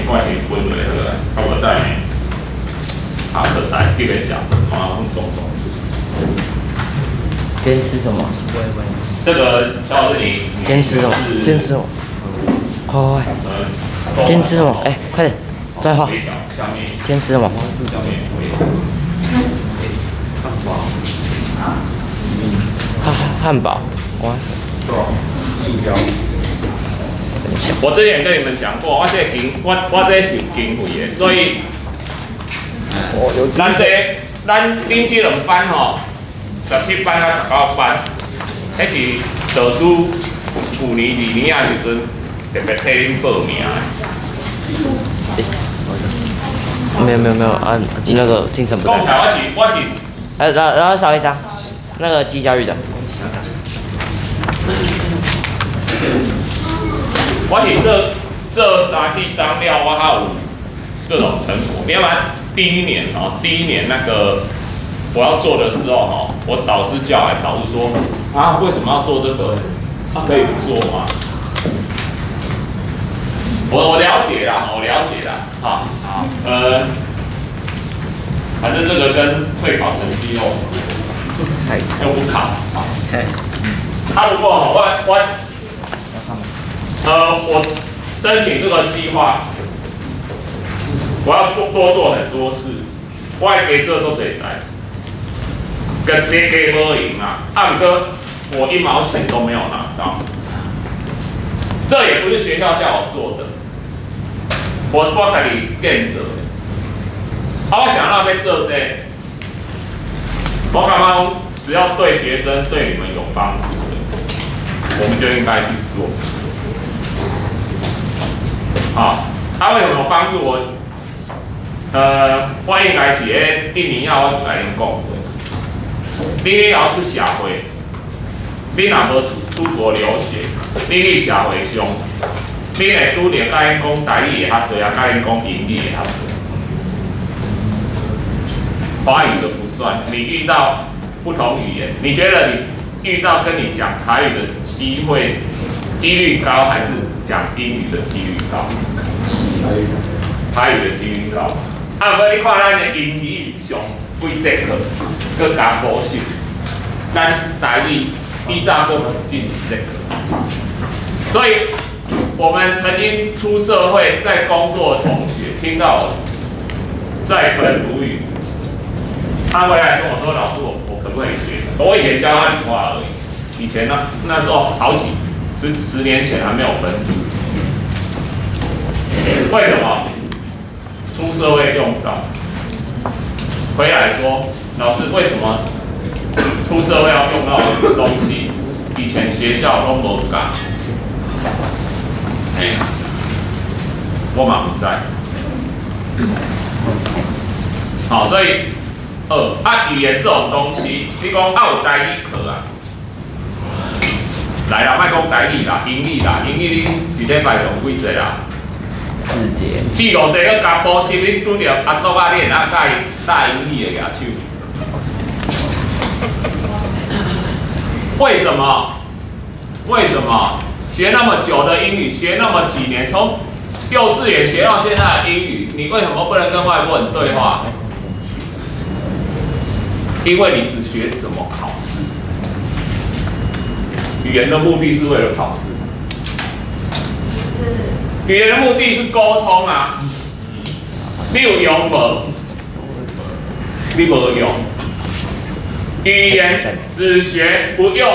我是分落去个，啊无等下下课台继续食，啊，种种。今天吃什么？这个小老师你今天吃什么？今天吃什么？快快快！今天吃什么？哎，快点，转话。今天吃什么？汉堡。哇。塑胶。我之前跟你们讲过，我这是经费的，所以咱恁这两班吼，17班啊19班，迄是导师去年2年啊时阵特别替恁报名的。没有啊，那个进程不在。刚才我是，然后少一张，那个基教育的。我是这3、4张了，我还有这种成果。你看第一年那个我要做的时候哈，我导师叫来，导师说啊，为什么要做这个？他可以不做吗？我了解啦，好，反正这个跟会考成绩又不考，不过我申请这个计划，我要多做很多事，我还给这做这代志，跟这给无赢啊！不过我1毛钱都没有拿到，这也不是学校叫我做的，我自己建做的。我想要要做这個，我感觉只要对学生对你们有帮助的，我们就应该去做。好，为什么帮助我？我应该是第2年我就甲恁讲过，你要出社会，你若无出国留学，你去社会上，你会拄着甲因讲台语的较侪，甲因讲英语的较侪。华语的不算，你遇到不同语言，你觉得你遇到跟你讲台语的几率高，还是讲英语的几率高？台语的几率高。不过你看咱的英语上几节课，佮加补习，咱台语以早佮进行这课。所以，我们曾经出社会在工作的同学听到在本母语，他回来跟我说：“老师，我可不可以学？”我以前教他理化而已。以前呢，那时候10年前还没有本土。为什么？出社会用不到。回来说，老师为什么出社会要用到的东西，以前学校都没教？我嘛不在。好，所以语言这种东西，你讲有台语课啊，来啦，莫讲台语啦，英语啦，英语你1礼拜上几节啦4节。4、5节，佮加补习，你拄着阿多仔，你会当教英语的举手。为什么学那么久的英语，学那么几年，从幼稚园学到现在的英语，你为什么不能跟外国人对话？因为你只学怎么考试。语言的目的是为了考试。语言的目的是沟通啊。你有用无？你无用。语言只学不用，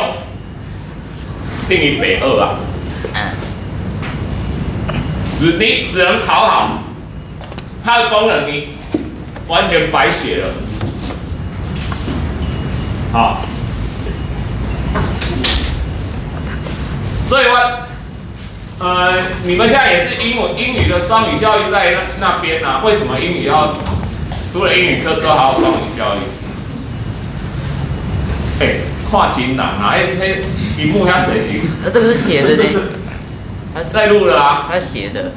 定义北2啊。你只能考好，它的功能你完全白学了。好，所以你们现在也是英语的双语教育在那边啊？为什么英语要除了英语课之后还要双语教育？看真难啊！题目遐写行。这个是写的呢。他在录了啊。他写的。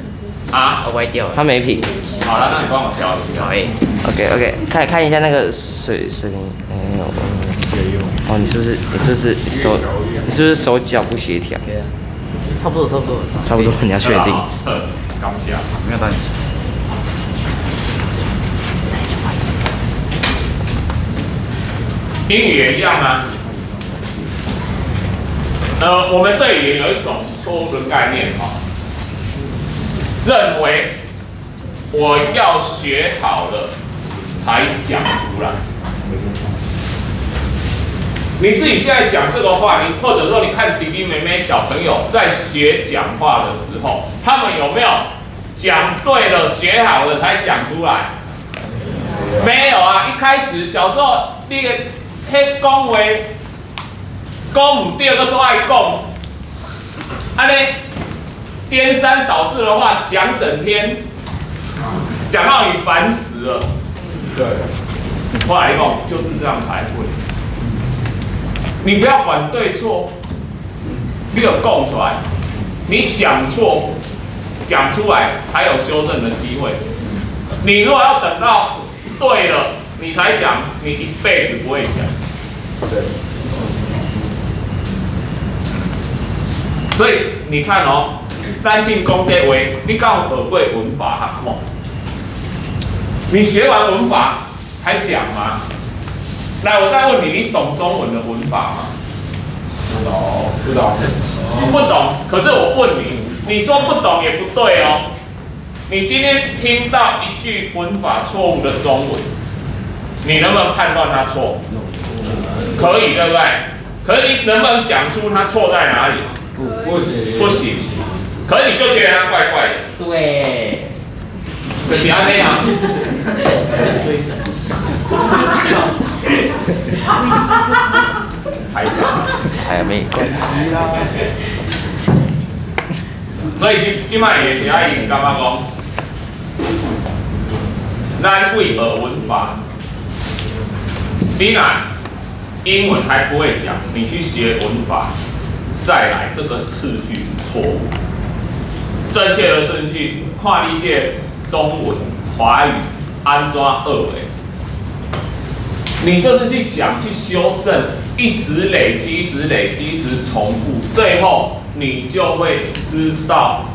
歪掉了。他没品。好了，那你帮我挑一下。好诶。OK， 看一下那个水平。你是不是手脚不协调？差不多，你要确定。刚下。没有关系。英语也一样啊。我们对语言有一种错误的概念认为我要学好了才讲出来。你自己现在讲这个话，或者说你看弟弟妹妹小朋友在学讲话的时候，他们有没有讲对了、学好了才讲出来？没有啊！一开始小时候，你迄讲话讲唔对，个做爱讲，安尼颠三倒四的话讲整天，讲到你烦死了。对，后来讲就是这样才会。你不要管对错，你有讲出来，你讲错，讲出来才有修正的机会。你如果要等到对了你才讲，你一辈子不会讲。对。所以你看哦，咱进讲这话，你刚学过文法学吗？你学完文法才讲吗？来，我再问你，你懂中文的文法吗？不懂。不懂。可是我问你，你说不懂也不对哦。你今天听到一句文法错误的中文，你能不能判断它错？可以，对不对？可是你能不能讲出它错在哪里？不行。不行。可是你就觉得它怪怪的。对。就是安尼啊。还哎呀，没关系啦。所以今摆也是爱用感觉讲，咱会学文法，你若英文还不会讲，你去学文法，再来这个次序是错误。正确的顺序，看你这中文、华语安怎学的，你就是去讲、去修正，一直累积、一直累积、一直重复，最后你就会知道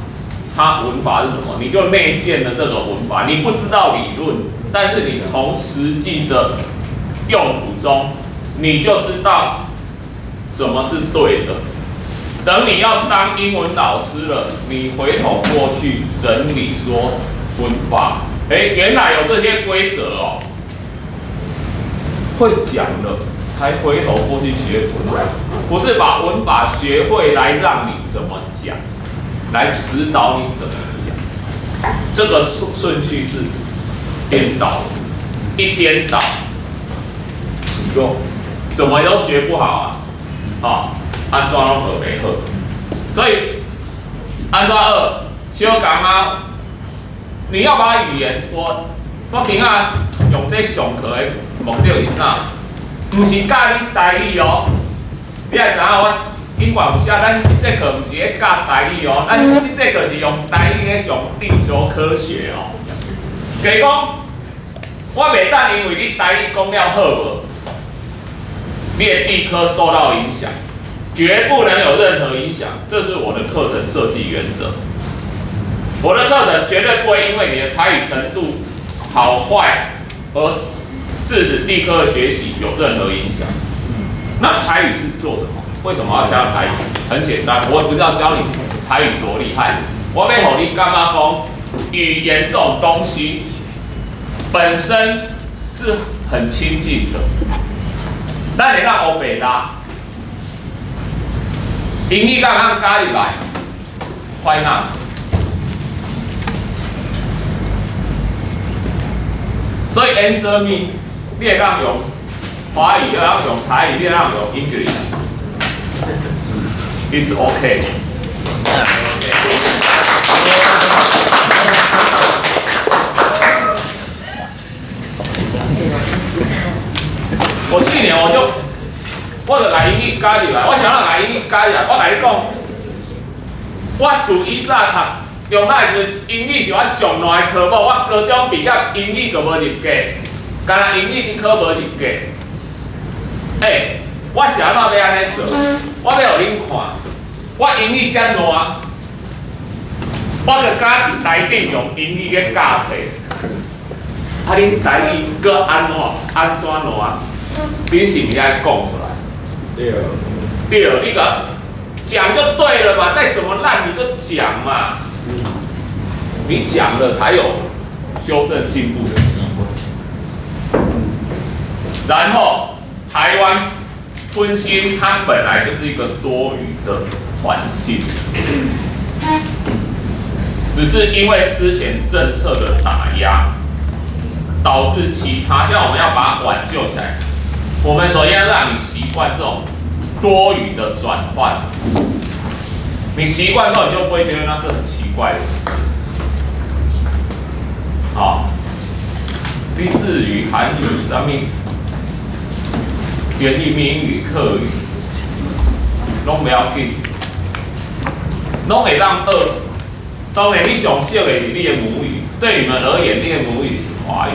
它文法是什么，你就内建了这个文法。你不知道理论，但是你从实际的用途中，你就知道什么是对的。等你要当英文老师了，你回头过去整理说文法，原来有这些规则哦，会讲了才回头过去学文法，不是把文法学会来让你怎么讲，来指导你怎么讲，这个顺序是颠倒的，一颠倒你就怎么都学不好啊！安怎拢学袂好，所以安怎学小讲啊，你要把语言我今仔用这上课的目的是啥？不是教你台语哦，你也知影我英文有写，咱这课不是咧教台语哦，咱这课是用台语咧上地球科学哦。就是讲，我袂当因为你台语讲了好无，你的地科受到影响，绝不能有任何影响，这是我的课程设计原则。我的课程绝对不会因为你的台语程度好坏而致使地科的学习有任何影响。那台语是做什么？为什么要教台语？很简单，我不是要教你台语多厉害，我要让你感觉讲，语言这种东西本身是很亲近的。咱会当学白搭，英语敢会加入来 ？Why not？ 所以 answer me， 你会当用华语，你会当用台语，你会当用 English。It's okay。我去年我就来英语加入来，我想要来英语加入来，我来你讲，我自以前读中大时英语是我上烂的科目，我高中毕业英语就无入格，干那英语这科无入格。我是安怎要安尼做？我要互恁看，我英语遮烂，我就敢伫台顶用英语咧教册。恁台语搁安怎烂？你是不是爱讲出来？对。对，你个讲就对了嘛，再怎么烂你就讲嘛。你讲了才有修正进步的机会。然后台湾婚姻它本来就是一个多语的环境，只是因为之前政策的打压，导致其他，现在我们要把它挽救起来。我们首先要让你习惯这种多语的转换，你习惯之后，你就不会觉得那是很奇怪的。好，你日语、韩语、什么原住民语、客语，拢不要紧，拢会让当然，你上少的是你的母语，对你们而言，你的母语是华语。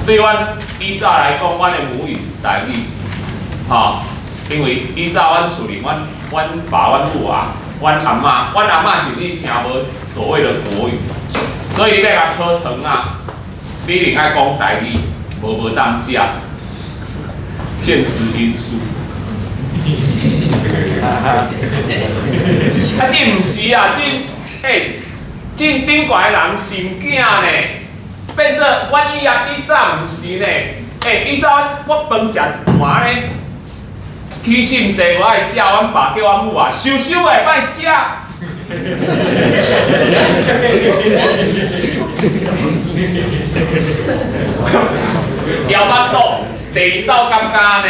对阮以早来讲，阮的母语是台语，吼，因为以早阮厝里，阮爸、阮母啊，阮阿嬷是你听无所谓的国语，所以你要甲考糖啊，你一定爱讲台语，无当食，现实因素。啊，这毋是啊，真顶怪人心囝呢，变做阮以早毋是呢，以早我饭食一盘呢，起心地我爱食，阮爸叫阮母啊，收的莫食。摇巴肚，第二道感觉呢？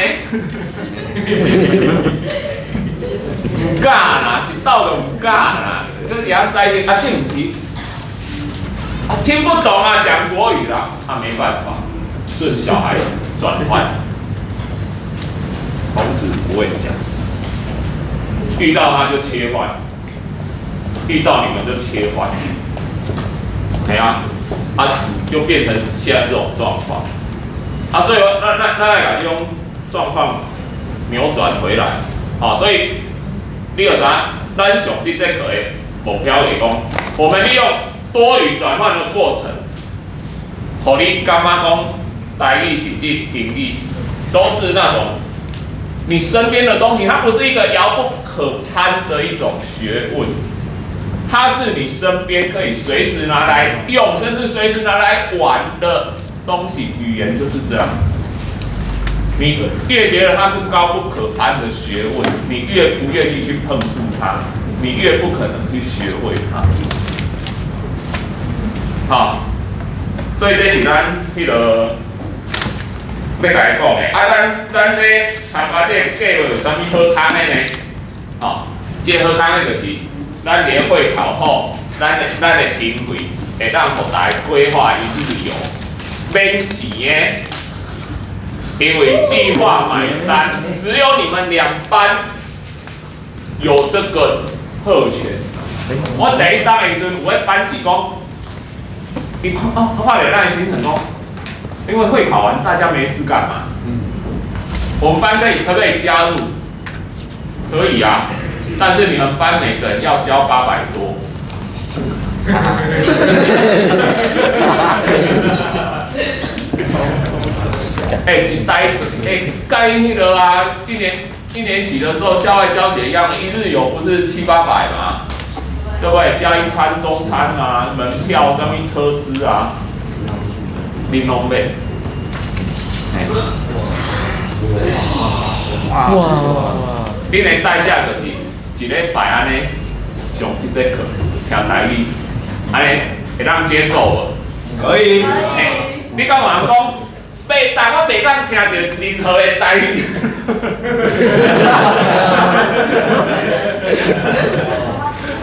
唔敢啦，一道就唔敢啦，就是遐使啊，这唔是啊，听不懂啊，讲国语啦，没办法，顺小孩转换，从此不会讲，遇到他就切换，遇到你们就切换，就变成现在这种状况，所以那用状况扭转回来，所以。你有啥？咱上这个的目标是讲，我们利用多语转换的过程，互你感觉讲台语、甚至英语都是那种你身边的东西，它不是一个遥不可攀的一种学问，它是你身边可以随时拿来用，甚至随时拿来玩的东西。语言就是这样。你越觉得它是高不可攀的学问，你越不愿意去碰触它，你越不可能去学会它。好，所以这是咱迄个要甲伊讲的。咱这参加这个计划有啥物好康的呢？这好康的就是咱联会考后，咱的经费会当互大家规划一日游，免钱的。因为计划买单，只有你们2班有这个特权。我第一档的时阵，有位班级讲，你看了那心很哦，因为会考完大家没事干嘛？我们班可不可以加入？可以啊，但是你们班每个人要交800多。盖那个啊，一年级的时候校外教学一样，一日游不是700-800吗？对不对？加一餐中餐啊，门票上面车资啊，你拢买。哇！你的代价就是一礼拜安尼上这节课，听台语，安尼会当接受无？可以。你敢有人讲？但我袂当听到任何的台语。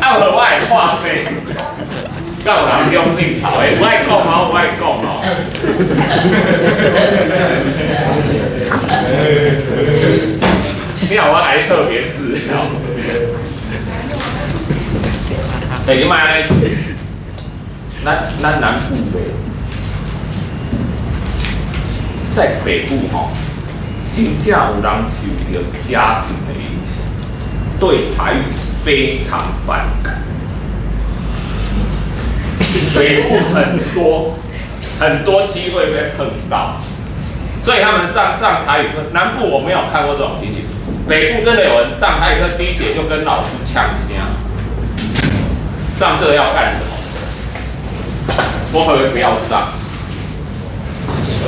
有我会话费，敢有人用镜头的？有爱讲哦，有爱讲哦。你好，我还特别自豪。你买咧？咱南部的。在北部真正有人受到家庭的影响，对台语非常反感。北部很多机会被碰到，所以他们上台语课，南部我没有看过这种情形，北部真的有人上台语课第一节就跟老师呛声，上这个要干什么？我可不可以不要上？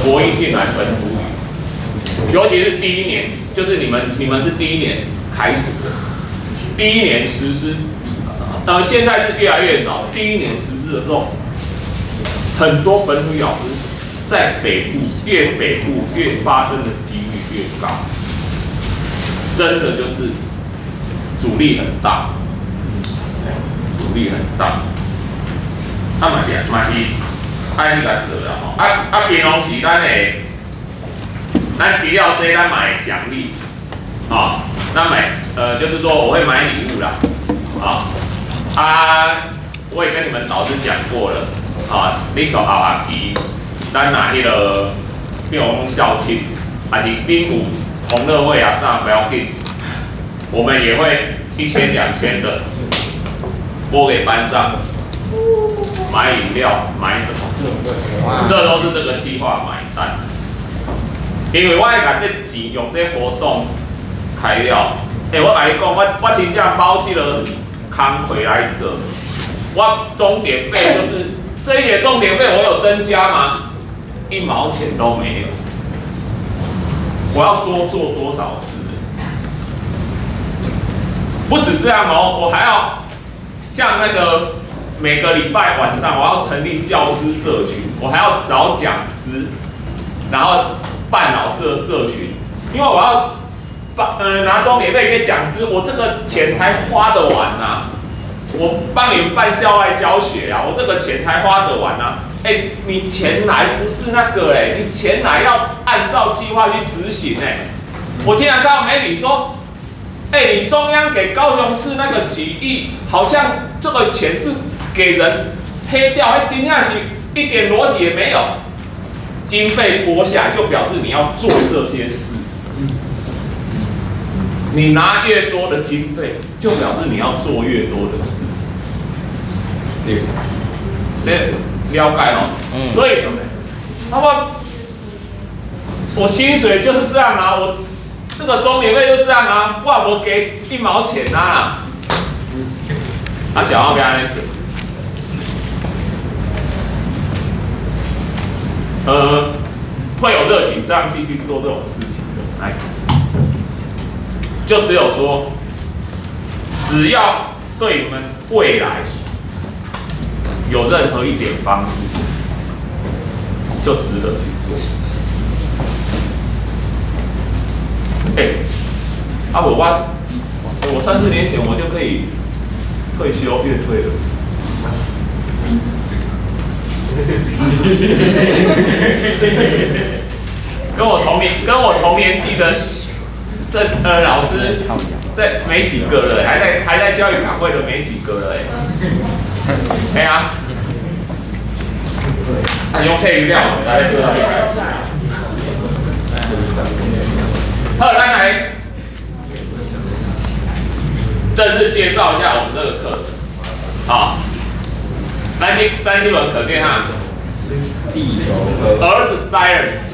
国一进来本土语，尤其是第一年，就是你们是第一年开始的，第一年实施，现在是越来越少。第一年实施的时候，很多本土语老师在北部越发生的几率越高，真的就是阻力很大，阻力很大。嘛是爱你来做啦吼，平常时咱除了这咱买奖励，咱买就是说我会买礼物啦，我也跟你们老师讲过了，你从下学期，咱拿迄个，比如讲校庆，还是恁有同乐会啊啥不要紧，我们也会1000、2000的拨给班上。买饮料，买什么？这都是这个计划买单。因为我会把这钱用这活动开了。我跟你讲，我真正包这个工课来做。我钟点费就是这一节钟点费，我有增加吗？1毛钱都没有。我要多做多少事？不止这样哦，我还要像那个。每个礼拜晚上，我要成立教师社群，我还要找讲师，然后办老师的社群，因为我要拿钟点费给讲师，我这个钱才花得完啊！我帮你们办校外教学啊，我这个钱才花得完啊！你钱来不是那个你钱来要按照计划去执行我经常看到媒体说，你中央给高雄市那个几亿，好像这个钱是。给人黑掉，真正是一点逻辑也没有。经费拨下来，就表示你要做这些事。你拿越多的经费，就表示你要做越多的事。这了解哦。所以，我薪水就是这样啊，我这个钟点费就这样啊，我也没给1毛钱啊。小号不要安尼做。会有热情这样继续做这种事情的，来，就只有说，只要对你们未来有任何一点帮助，就值得去做。我3、4年前我就可以退休月退了。跟我同年纪的老师，在没几个了，还在教育岗位的没几个了用配语料，大家知道。好，咱来正式介绍一下我们这个课程。单基本可见哈，Earth Science，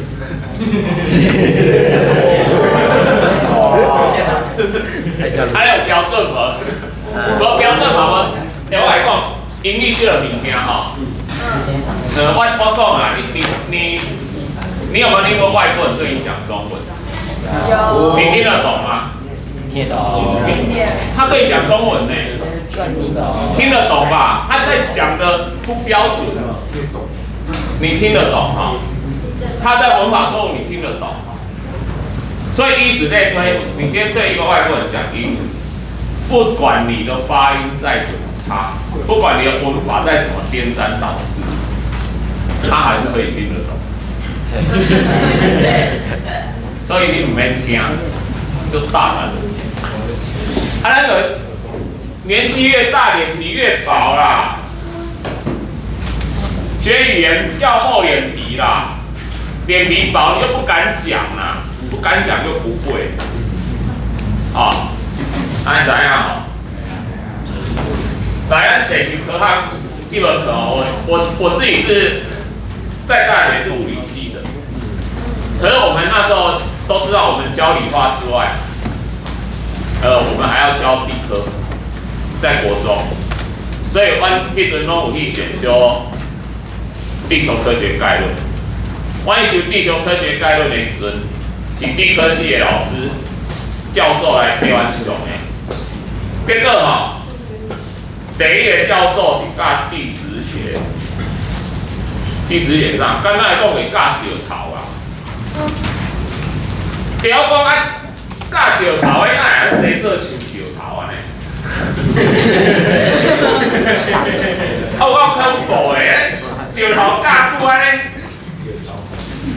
还有标准文，无标准嘛我来讲，英语这个物件我讲啊，你有没有听过外国人对你讲中文？有。你听得懂吗？听得懂。他对你讲中文呢？听得懂吧？他在讲的不标准，你听得懂哈？他在文法错误，你听得懂。所以以此类推，你今天对一个外国人讲英语，不管你的发音再怎么差，不管你的文法再怎么颠三倒四，他还是可以听得懂。所以你唔免惊，就大胆的讲。那个年纪越大，脸皮越薄啦。学语言要厚脸皮啦，脸皮薄你又不敢讲啦，不敢讲就不会。那怎样来，得学科它基本科我自己是在大学是物理系的，可是我们那时候都知道，我们教理化之外，我们还要教地科，在国中，所以阮迄阵拢有去选修地球科学概论。阮修地球科学概论的时阵，是地科系的老师、教授来陪阮上的。结果第一个教授是教地质学，地质学上，刚才讲的教石头啦。不要讲啊，教石头的哪会生做像石头安尼？我恐怖的，石头教久安尼，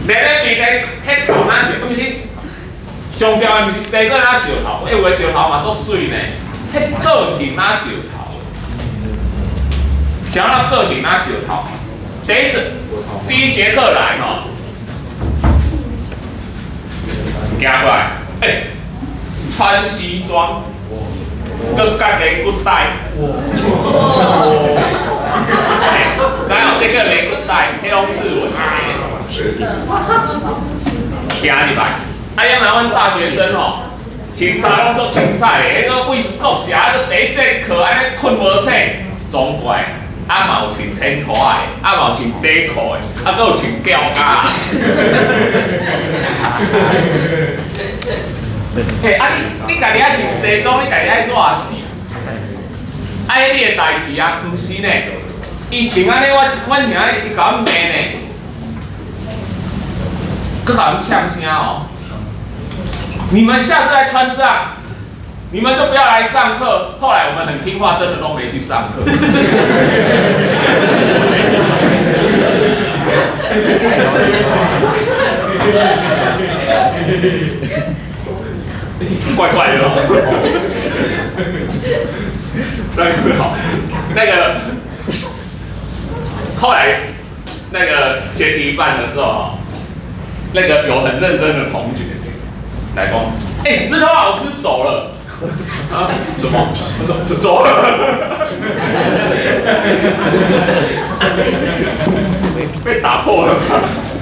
连咧面咧迄头哪像，不是上吊的，不是生个哪石头，有的石头嘛足水呢，迄个性哪石头？想要个性哪石头？第一节课来行过来，穿西装，跟干雷骨带，然后这个雷骨带，迄种日文听入来。因为阮大学生青菜拢做青菜的，迄个为作写，迄个第一节课安尼困无醒，总怪。嘛有穿千块的，嘛有穿短裤的，搁有穿吊架。嘿，你家己爱穿西装，你家己爱热死。你的代志啊，不是呢。以前安尼，阮兄伊甲阮骂呢，佮甲阮呛声你们下次再穿这样。你们就不要来上课。后来我们很听话，真的都没去上课。怪怪的但是后来学习一半的时候有很认真的同学来说，石头老师走了。什么？走了？被打破了吗？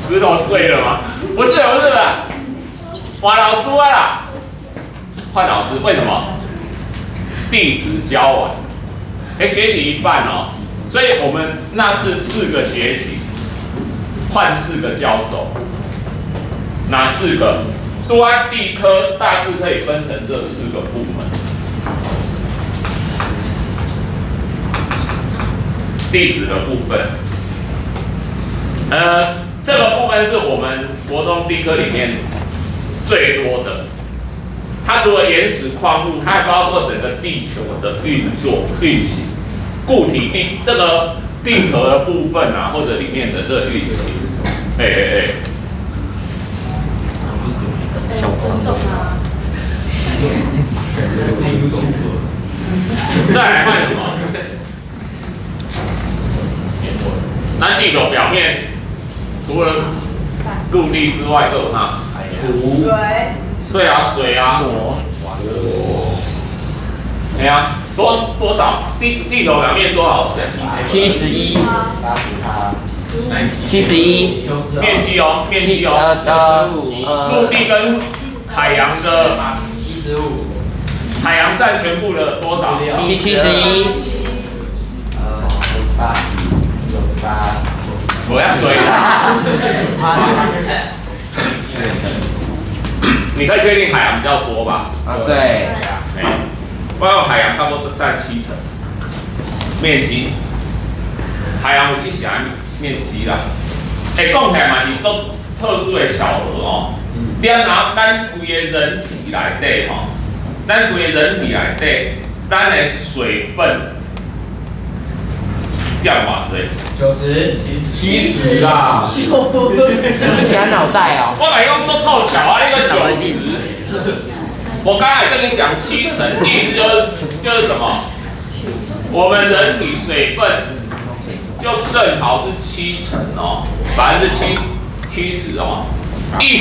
石头碎了吗？不是啦，换老师啦，换老师，为什么？地质教完，学习一半所以我们那次4个学期换4个教授，哪4个？都按地科大致可以分成这4个部门。地质的部分，这个部分是我们国中地科里面最多的。它除了原始矿物，它还包括整个地球的运作、运行，固体这个地壳的部分或者里面的这个运行，再来看什么？咱地球表面除了陆地之外，都有啥？土、水。对啊，水啊。哎呀，多少？地球表面多少水？71。71。面积陆地跟海洋的75，海洋占全部的多少？71。我要水你可以确定海洋比较多吧？对。包括海洋差不多占70%面积，海洋有70%面积啦。讲起来嘛是做特殊的巧合咱拿咱规个人体内底咱规个人体内底，咱的水分占偌济？70啦。加脑袋我来讲做凑巧你个90。我刚才跟你讲70%，意思就是什么？我们人体水分就正好是70%70%意思就是讲，你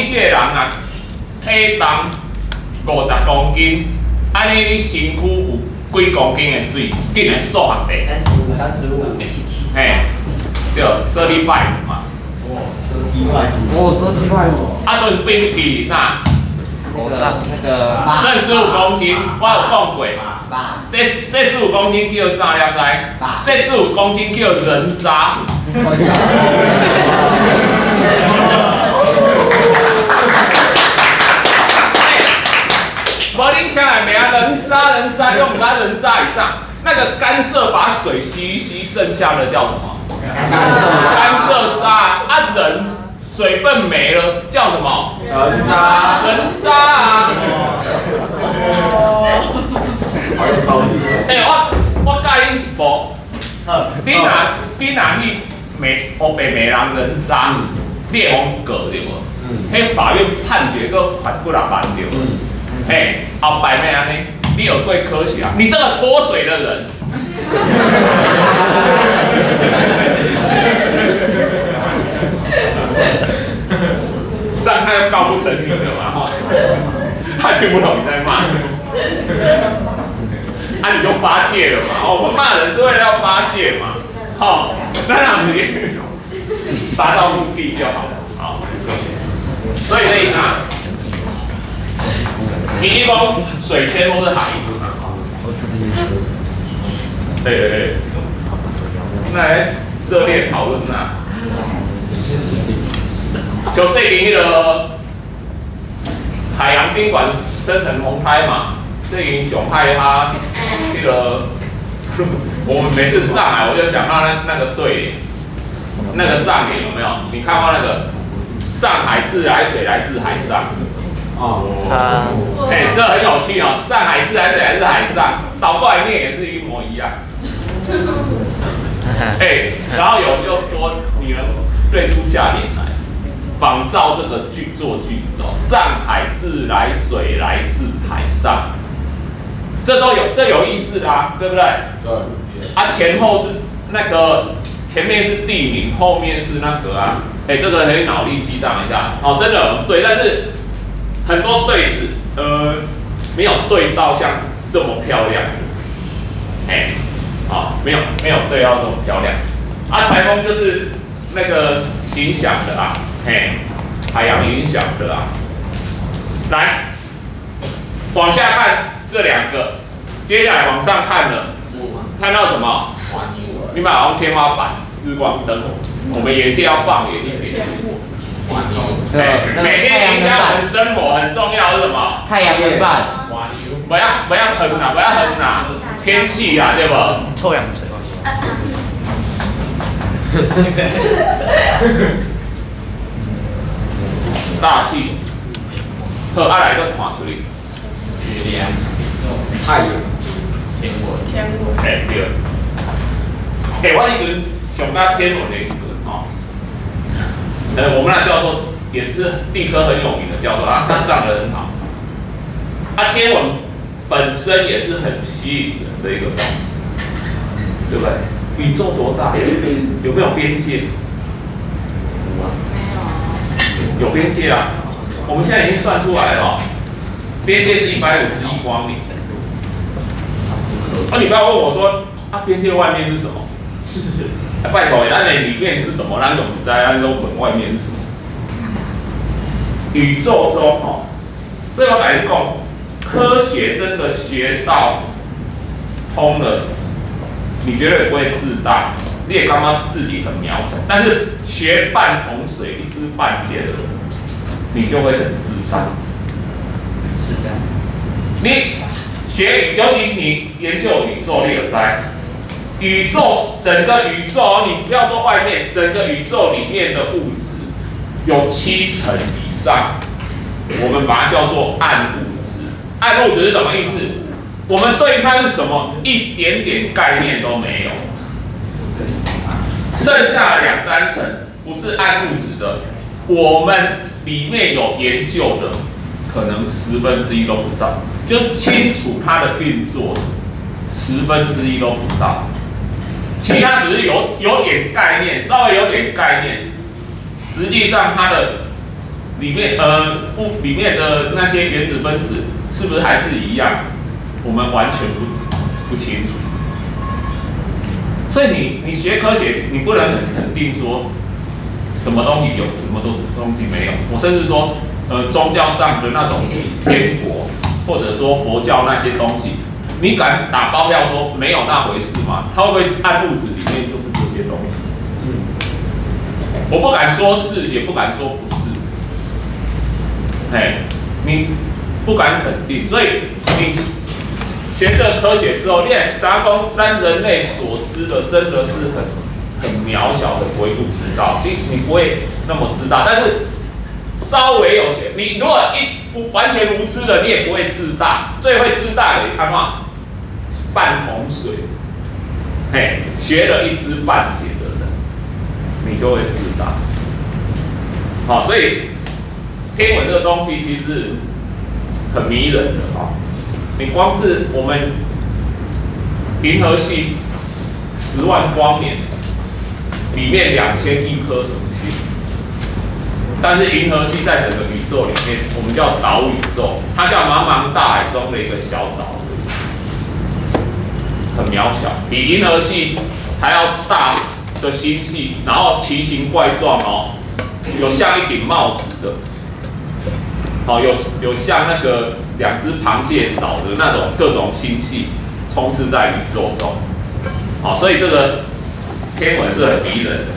这个人体重50公斤，安尼你身躯有几公斤的水？竟然数学题。35。对，35嘛。我15.5。啊，准备比啥？那个这15公斤，我有讲过。这15公斤叫啥了来？这15公斤叫人渣。无你听来没啊？人渣用它人渣以上，那个甘蔗把水吸一吸，剩下的叫什么？甘蔗渣啊，人水分没了，叫什么？人渣。人渣啊！我教恁一步，你若去黑白美人人渣，你会往告对无？迄法院判决个判几万对无？嘿，后摆咩安尼？你有对科学啊？你这个脱水的人。这样他又告不成你了嘛？哈，他听不懂你在骂。啊，你就发泄了嘛？哦，我们骂人是为了要发泄嘛？好，那让你达到目的就好了。好，所以这一场，你一共水天或是海？对，那来热烈讨论呐。就最近那个海洋宾馆生成红胎嘛，最近熊害他那个，我们每次上来我就想到那个对联，那个上联有没有？你看过那个上海自来水来自海上？这很有趣哦。上海自来水来自海上，倒过来念也是一模一样。然后又说你能对出下联来。仿照这个句子哦，上海自来水来自海上，这有意思啦，对不对？对。啊，前后是那个前面是地名，后面是那个啊，这个可以脑力激荡一下哦，真的很对，但是很多对子没有对到像这么漂亮，没有对到这么漂亮。啊，台风就是那个影响的啊。海洋影响的啊，来往下看这两个，接下来往上看了，看到什么？你把好像天花板、日光灯，我们眼界要放远一点。每天影响我们生活很重要是什么？太阳能板。不要横哪，天气啊，对不？臭氧水。大气，好，来个看出来。月亮、太阳、天文。对。我一阵上到天文的一阵哦，我们那教授也是地科很有名的教授啊，他上得很好。天文本身也是很吸引人的一个东西，对不对？宇宙多大？有没有边界？有边界啊！我们现在已经算出来了，边界是150亿光年。你不要问我说，边界外面是什么？拜托，那里面是什么？那种不知道，那种外面是什么？宇宙中所以我来讲，科学真的学到通了，你绝对不会自大，你也刚刚自己很渺小，但是学半桶水一知半解的人，你就会很自大。是的。你学，尤其你研究宇宙，你有在整个宇宙，你不要说外面，整个宇宙里面的物质有70%以上，我们把它叫做暗物质。暗物质是什么意思？我们对它是什么一点点概念都没有，剩下的2-3成不是暗物质的，我们里面有研究的，可能1/10都不到，就是清楚它的运作1/10都不到，其他只是有点概念，稍微有点概念，实际上它的里面里面的那些原子分子是不是还是一样？我们完全不清楚。所以你学科学，你不能很肯定说什么东西有，什么东西没有。我甚至说，宗教上的那种天国，或者说佛教那些东西，你敢打包票说没有那回事吗？他会不会按物质里面就是这些东西？我不敢说是，也不敢说不是。哎，你不敢肯定，所以你学这科学之后，练杂工让人类所知的真的是很渺小、很微不足道，你不会那么知道，但是稍微有些，你如果完全无知的，你也不会自大，最会自大的看嘛，半桶水，嘿，学了一知半解的人，你就会自大。好，所以天文这个东西其实是很迷人的啊。你光是我们银河系10万光年里面2000亿颗恒星，但是银河系在整个宇宙里面，我们叫岛宇宙，它叫茫茫大海中的一个小岛，很渺小，比银河系还要大的星系，然后奇形怪状哦，有像一顶帽子的，好，有像那个2只螃蟹爪的那种各种星系充斥在宇宙中，好，所以这个天文是很迷人的。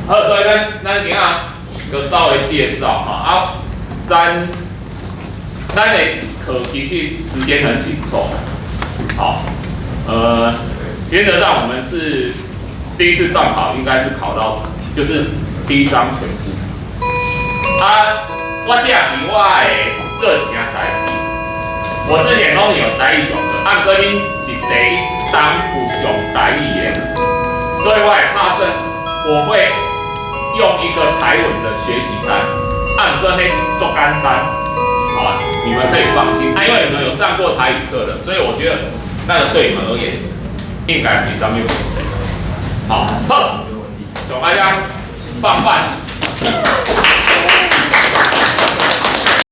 好，所以咱等下有稍微介绍哈咱的课其实时间很紧凑，好，原则上我们是第一次段考应该是考到就是第1章全部。我这样以外这几件代志，我之前都有台语上课，按过恁是第1章有上台语的，所以我也打算我会用一个台文的学习单，按过迄做简单，好吧，你们可以放心。因为你们有上过台语课的，所以我觉得那个对你们而言应该比上面不会。好，好，请大家放饭。